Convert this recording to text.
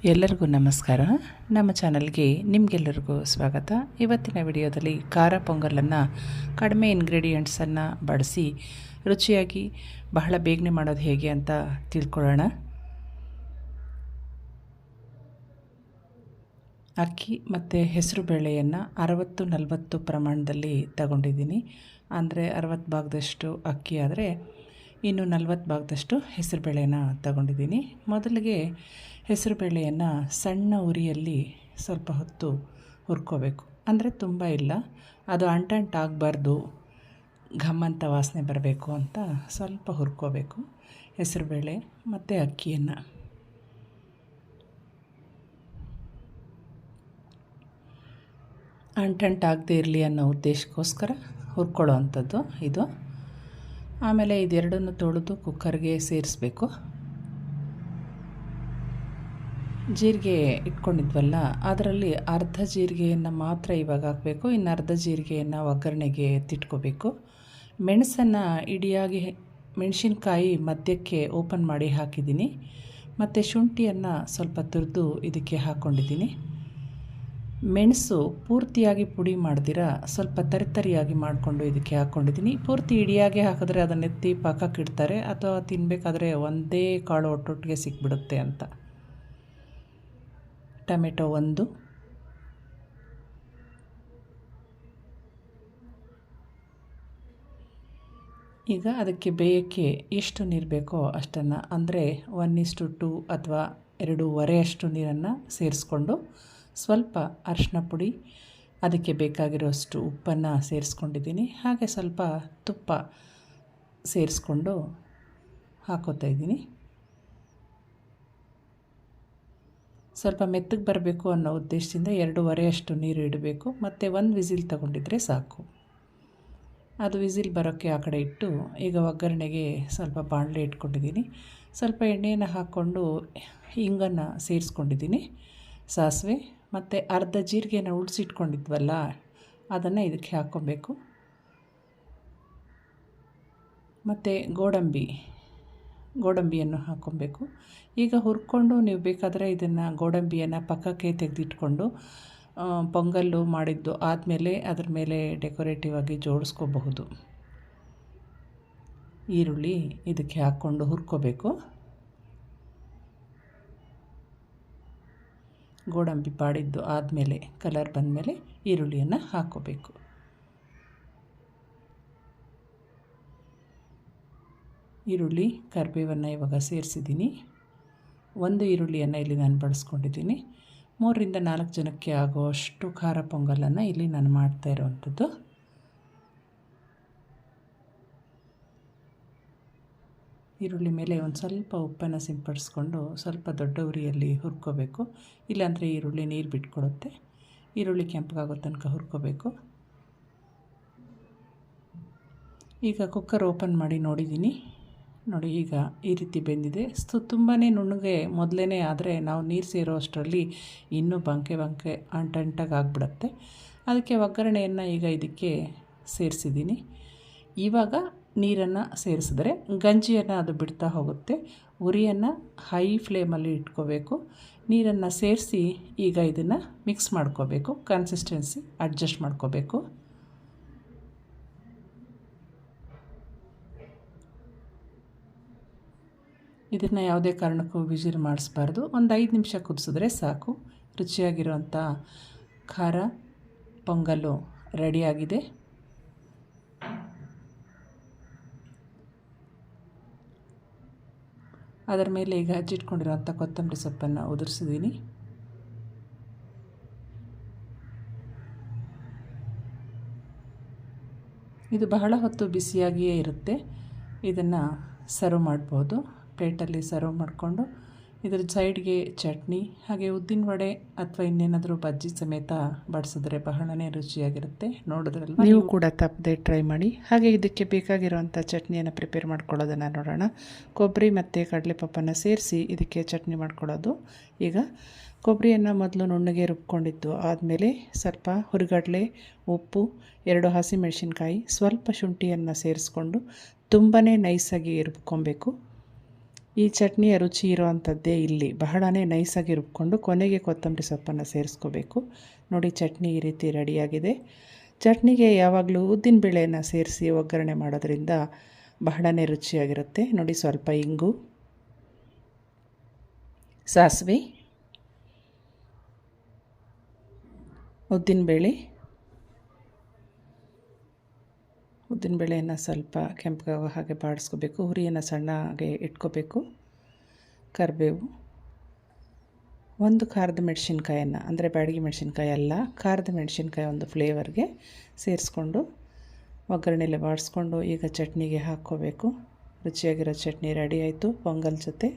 ಎಲ್ಲರಿಗೂ ನಮಸ್ಕಾರ. ನಮ್ಮ ಚಾನಲ್ಗೆ ನಿಮಗೆಲ್ಲರಿಗೂ ಸ್ವಾಗತ. ಇವತ್ತಿನ ವಿಡಿಯೋದಲ್ಲಿ ಖಾರ ಪೊಂಗಲನ್ನು ಕಡಿಮೆ ಇಂಗ್ರೀಡಿಯೆಂಟ್ಸನ್ನು ಬಳಸಿ ರುಚಿಯಾಗಿ ಬಹಳ ಬೇಗನೆ ಮಾಡೋದು ಹೇಗೆ ಅಂತ ತಿಳ್ಕೊಳ್ಳೋಣ. ಅಕ್ಕಿ ಮತ್ತು ಹೆಸರು ಬೇಳೆಯನ್ನು 60-40 ಪ್ರಮಾಣದಲ್ಲಿ ತಗೊಂಡಿದ್ದೀನಿ. ಅಂದರೆ 60 ಭಾಗದಷ್ಟು ಅಕ್ಕಿ ಆದರೆ ಇನ್ನು 40 ಭಾಗದಷ್ಟು ಹೆಸರುಬೇಳೆನ ತಗೊಂಡಿದ್ದೀನಿ. ಮೊದಲಿಗೆ ಹೆಸರುಬೇಳೆಯನ್ನು ಸಣ್ಣ ಉರಿಯಲ್ಲಿ ಸ್ವಲ್ಪ ಹೊತ್ತು ಹುರ್ಕೋಬೇಕು. ಅಂದರೆ ತುಂಬ ಇಲ್ಲ, ಅದು ಅಂಟಂಟಾಗಬಾರ್ದು, ಘಮ್ಮಂತ ವಾಸನೆ ಬರಬೇಕು ಅಂತ ಸ್ವಲ್ಪ ಹುರ್ಕೋಬೇಕು ಹೆಸರುಬೇಳೆ ಮತ್ತು ಅಕ್ಕಿಯನ್ನು. ಅಂಟಂಟಾಗದೇ ಇರಲಿ ಅನ್ನೋ ಉದ್ದೇಶಕ್ಕೋಸ್ಕರ ಹುರ್ಕೊಳ್ಳೋ ಅಂಥದ್ದು ಇದು. ಆಮೇಲೆ ಇದೆರಡನ್ನು ತೊಳೆದು ಕುಕ್ಕರ್ಗೆ ಸೇರಿಸ್ಬೇಕು. ಜೀರಿಗೆ ಇಟ್ಕೊಂಡಿದ್ವಲ್ಲ, ಅದರಲ್ಲಿ ಅರ್ಧ ಜೀರಿಗೆಯನ್ನು ಮಾತ್ರ ಇವಾಗ ಹಾಕಬೇಕು. ಇನ್ನು ಅರ್ಧ ಜೀರಿಗೆಯನ್ನು ಒಗ್ಗರಣೆಗೆ ಎತ್ತಿಟ್ಕೋಬೇಕು. ಮೆಣಸನ್ನು ಇಡಿಯಾಗಿ ಮೆಣಸಿನ್ಕಾಯಿ ಮಧ್ಯಕ್ಕೆ ಓಪನ್ ಮಾಡಿ ಹಾಕಿದ್ದೀನಿ. ಮತ್ತು ಶುಂಠಿಯನ್ನು ಸ್ವಲ್ಪ ತುರಿದು ಇದಕ್ಕೆ ಹಾಕ್ಕೊಂಡಿದ್ದೀನಿ. ಮೆಣಸು ಪೂರ್ತಿಯಾಗಿ ಪುಡಿ ಮಾಡ್ದಿರ ಸ್ವಲ್ಪ ತರಿತರಿಯಾಗಿ ಮಾಡಿಕೊಂಡು ಇದಕ್ಕೆ ಹಾಕ್ಕೊಂಡಿದ್ದೀನಿ. ಪೂರ್ತಿ ಇಡಿಯಾಗಿ ಹಾಕಿದ್ರೆ ಅದನ್ನೆತ್ತಿ ಪಾಕಕ್ಕೆ ಇಡ್ತಾರೆ, ಅಥವಾ ತಿನ್ನಬೇಕಾದ್ರೆ ಒಂದೇ ಕಾಳು ಒಟ್ಟೊಟ್ಟಿಗೆ ಸಿಕ್ಬಿಡುತ್ತೆ ಅಂತ. ಟೊಮೆಟೊ 1, ಈಗ ಅದಕ್ಕೆ ಬೇಯಕ್ಕೆ ಎಷ್ಟು ನೀರು ಬೇಕೋ ಅಷ್ಟನ್ನು, ಅಂದರೆ 1:2 ಅಥವಾ 2.5 ಅಷ್ಟು ನೀರನ್ನು ಸೇರಿಸ್ಕೊಂಡು ಸ್ವಲ್ಪ ಅರಿಶಿನ ಪುಡಿ, ಅದಕ್ಕೆ ಬೇಕಾಗಿರೋಷ್ಟು ಉಪ್ಪನ್ನು ಸೇರಿಸ್ಕೊಂಡಿದ್ದೀನಿ. ಹಾಗೆ ಸ್ವಲ್ಪ ತುಪ್ಪ ಸೇರಿಸ್ಕೊಂಡು ಹಾಕೋತಾ ಇದ್ದೀನಿ. ಸ್ವಲ್ಪ ಮೆತ್ತಗೆ ಬರಬೇಕು ಅನ್ನೋ ಉದ್ದೇಶದಿಂದ 2.5 ಅಷ್ಟು ನೀರು ಇಡಬೇಕು. ಮತ್ತು 1 ವಿಸಿಲ್ ತಗೊಂಡಿದ್ರೆ ಸಾಕು. ಅದು ವಿಸಿಲ್ ಬರೋಕ್ಕೆ ಆ ಕಡೆ ಇಟ್ಟು, ಈಗ ಒಗ್ಗರಣೆಗೆ ಸ್ವಲ್ಪ ಬಾಣಲೆ ಇಟ್ಕೊಂಡಿದ್ದೀನಿ. ಸ್ವಲ್ಪ ಎಣ್ಣೆಯನ್ನು ಹಾಕ್ಕೊಂಡು ಹಿಂಗನ್ನು ಸೇರಿಸ್ಕೊಂಡಿದ್ದೀನಿ, ಸಾಸಿವೆ ಮತ್ತು ಅರ್ಧ ಜೀರಿಗೆನ ಉಳಿಸಿಟ್ಕೊಂಡಿದ್ವಲ್ಲ ಅದನ್ನು ಇದಕ್ಕೆ ಹಾಕ್ಕೊಬೇಕು. ಮತ್ತು ಗೋಡಂಬಿಯನ್ನು ಹಾಕ್ಕೊಬೇಕು. ಈಗ ಹುರ್ಕೊಂಡು ನೀವು ಬೇಕಾದರೆ ಇದನ್ನು ಗೋಡಂಬಿಯನ್ನು ಪಕ್ಕಕ್ಕೆ ತೆಗೆದಿಟ್ಕೊಂಡು ಪೊಂಗಲ್ಲು ಮಾಡಿದ್ದು ಆದಮೇಲೆ ಅದ್ರ ಮೇಲೆ ಡೆಕೋರೇಟಿವ್ ಆಗಿ ಜೋಡಿಸ್ಕೋಬಹುದು. ಈರುಳ್ಳಿ ಇದಕ್ಕೆ ಹಾಕ್ಕೊಂಡು ಹುರ್ಕೋಬೇಕು. ಗೋಡಂಬಿ ಬಾಡಿದ್ದು ಆದಮೇಲೆ ಕಲರ್ ಬಂದಮೇಲೆ ಈರುಳ್ಳಿಯನ್ನು ಹಾಕ್ಕೋಬೇಕು. ಈರುಳ್ಳಿ ಕರಿಬೇವನ್ನು ಇವಾಗ ಸೇರಿಸಿದ್ದೀನಿ. 1 ಈರುಳ್ಳಿಯನ್ನು ಇಲ್ಲಿ ನಾನು ಬಳಸ್ಕೊಂಡಿದ್ದೀನಿ. 3-4 ಜನಕ್ಕೆ ಆಗೋಷ್ಟು ಖಾರ ಪೊಂಗಲನ್ನು ಇಲ್ಲಿ ನಾನು ಮಾಡ್ತಾ ಇರೋವಂಥದ್ದು. ಈರುಳ್ಳಿ ಮೇಲೆ ಒಂದು ಸ್ವಲ್ಪ ಉಪ್ಪನ್ನು ಸಿಂಪಡಿಸ್ಕೊಂಡು ಸ್ವಲ್ಪ ದೊಡ್ಡ ಉರಿಯಲ್ಲಿ ಹುರ್ಕೋಬೇಕು. ಇಲ್ಲಾಂದರೆ ಈರುಳ್ಳಿ ನೀರು ಬಿಟ್ಕೊಡುತ್ತೆ. ಈರುಳ್ಳಿ ಕೆಂಪಗಾಗೋ ತನಕ ಹುರ್ಕೋಬೇಕು. ಈಗ ಕುಕ್ಕರ್ ಓಪನ್ ಮಾಡಿ ನೋಡಿದ್ದೀನಿ. ನೋಡಿ, ಈಗ ಈ ರೀತಿ ಬೆಂದಿದೆ. ತುಂಬಾ ನುಣ್ಣಗೆ ಮೊದಲೇ ಆದರೆ ನಾವು ನೀರು ಸೇರೋ ಅಷ್ಟರಲ್ಲಿ ಇನ್ನೂ ಬಂಕೆ ಅಂಟಂಟಾಗಿ ಆಗಿಬಿಡುತ್ತೆ. ಅದಕ್ಕೆ ಒಗ್ಗರಣೆಯನ್ನು ಈಗ ಇದಕ್ಕೆ ಸೇರಿಸಿದ್ದೀನಿ. ಇವಾಗ ನೀರನ್ನು ಸೇರಿಸಿದ್ರೆ ಗಂಜಿಯನ್ನು ಅದು ಬಿಡ್ತಾ ಹೋಗುತ್ತೆ. ಉರಿಯನ್ನು ಹೈ ಫ್ಲೇಮಲ್ಲಿ ಇಟ್ಕೋಬೇಕು. ನೀರನ್ನು ಸೇರಿಸಿ ಈಗ ಇದನ್ನು ಮಿಕ್ಸ್ ಮಾಡ್ಕೋಬೇಕು. ಕನ್ಸಿಸ್ಟೆನ್ಸಿ ಅಡ್ಜಸ್ಟ್ ಮಾಡ್ಕೋಬೇಕು. ಇದನ್ನು ಯಾವುದೇ ಕಾರಣಕ್ಕೂ ವಿಜಿಲ್ ಮಾಡಿಸ್ಬಾರ್ದು. ಒಂದು 5 ನಿಮಿಷ ಕುದಿಸಿದ್ರೆ ಸಾಕು. ರುಚಿಯಾಗಿರುವಂಥ ಖಾರ ಪೊಂಗಲ್ಲು ರೆಡಿಯಾಗಿದೆ. ಅದರ ಮೇಲೆ ಈಗ ಹಚ್ಚಿಟ್ಕೊಂಡಿರೋಂಥ ಕೊತ್ತಂಬರಿ ಸೊಪ್ಪನ್ನು ಉದುರಿಸಿದ್ದೀನಿ. ಇದು ಬಹಳ ಹೊತ್ತು ಬಿಸಿಯಾಗಿಯೇ ಇರುತ್ತೆ. ಇದನ್ನು ಸರ್ವ್ ಮಾಡ್ಬೋದು. ಪ್ಲೇಟಲ್ಲಿ ಸರ್ವ್ ಮಾಡಿಕೊಂಡು ಇದ್ರ ಸೈಡ್ಗೆ ಚಟ್ನಿ, ಹಾಗೆ ಉದ್ದಿನ ವಡೆ ಅಥವಾ ಇನ್ನೇನಾದರೂ ಬಜ್ಜಿ ಸಮೇತ ಬಡಿಸಿದ್ರೆ ಬಹಳನೇ ರುಚಿಯಾಗಿರುತ್ತೆ. ನೋಡಿದ್ರಲ್ವ, ನೀವು ಕೂಡ ತಪ್ಪದೆ ಟ್ರೈ ಮಾಡಿ. ಹಾಗೆ ಇದಕ್ಕೆ ಬೇಕಾಗಿರುವಂಥ ಚಟ್ನಿಯನ್ನು ಪ್ರಿಪೇರ್ ಮಾಡ್ಕೊಳ್ಳೋದನ್ನು ನೋಡೋಣ. ಕೊಬ್ಬರಿ ಮತ್ತು ಕಡಲೆಪಪ್ಪನ್ನು ಸೇರಿಸಿ ಇದಕ್ಕೆ ಚಟ್ನಿ ಮಾಡ್ಕೊಳ್ಳೋದು. ಈಗ ಕೊಬ್ಬರಿಯನ್ನು ಮೊದಲು ನುಣ್ಣಗೆ ರುಬ್ಕೊಂಡಿದ್ದು ಆದಮೇಲೆ ಸ್ವಲ್ಪ ಹುರಿಗಡಲೆ, ಉಪ್ಪು, 2 ಹಸಿಮೆಣಸಿನ್ಕಾಯಿ, ಸ್ವಲ್ಪ ಶುಂಠಿಯನ್ನು ಸೇರಿಸ್ಕೊಂಡು ತುಂಬಾ ನೈಸಾಗಿ ರುಬ್ಕೊಬೇಕು. ಈ ಚಟ್ನಿಯ ರುಚಿ ಇರೋವಂಥದ್ದೇ ಇಲ್ಲಿ. ಬಹಳನೇ ನೈಸಾಗಿ ರುಬ್ಕೊಂಡು ಕೊನೆಗೆ ಕೊತ್ತಂಬರಿ ಸೊಪ್ಪನ್ನು ಸೇರಿಸ್ಕೋಬೇಕು. ನೋಡಿ ಚಟ್ನಿ ಈ ರೀತಿ ರೆಡಿಯಾಗಿದೆ. ಚಟ್ನಿಗೆ ಯಾವಾಗಲೂ ಉದ್ದಿನಬೇಳೆಯನ್ನು ಸೇರಿಸಿ ಒಗ್ಗರಣೆ ಮಾಡೋದ್ರಿಂದ ಬಹಳನೇ ರುಚಿಯಾಗಿರುತ್ತೆ. ನೋಡಿ ಸ್ವಲ್ಪ ಇಂಗು, ಸಾಸಿವೆ, ಉದ್ದಿನಬೇಳೆಯನ್ನು ಸ್ವಲ್ಪ ಕೆಂಪಗಾಗೋ ಹಾಗೆ ಬಾಡಿಸ್ಕೋಬೇಕು. ಹುರಿಯನ್ನು ಸಣ್ಣಗೆ ಇಟ್ಕೋಬೇಕು. ಕರಿಬೇವು, ಒಂದು ಖಾರದ ಮೆಣಸಿನ್ಕಾಯನ್ನು, ಅಂದರೆ ಬ್ಯಾಡಗಿ ಮೆಣಸಿನ್ಕಾಯಿ ಅಲ್ಲ, ಖಾರದ ಮೆಣಸಿನ್ಕಾಯಿ ಒಂದು ಫ್ಲೇವರ್ಗೆ ಸೇರಿಸ್ಕೊಂಡು ಒಗ್ಗರಣೆಲೆ ಬಾಡಿಸ್ಕೊಂಡು ಈಗ ಚಟ್ನಿಗೆ ಹಾಕ್ಕೋಬೇಕು. ರುಚಿಯಾಗಿರೋ ಚಟ್ನಿ ರೆಡಿ ಆಯಿತು ಪೊಂಗಲ್ ಜೊತೆ.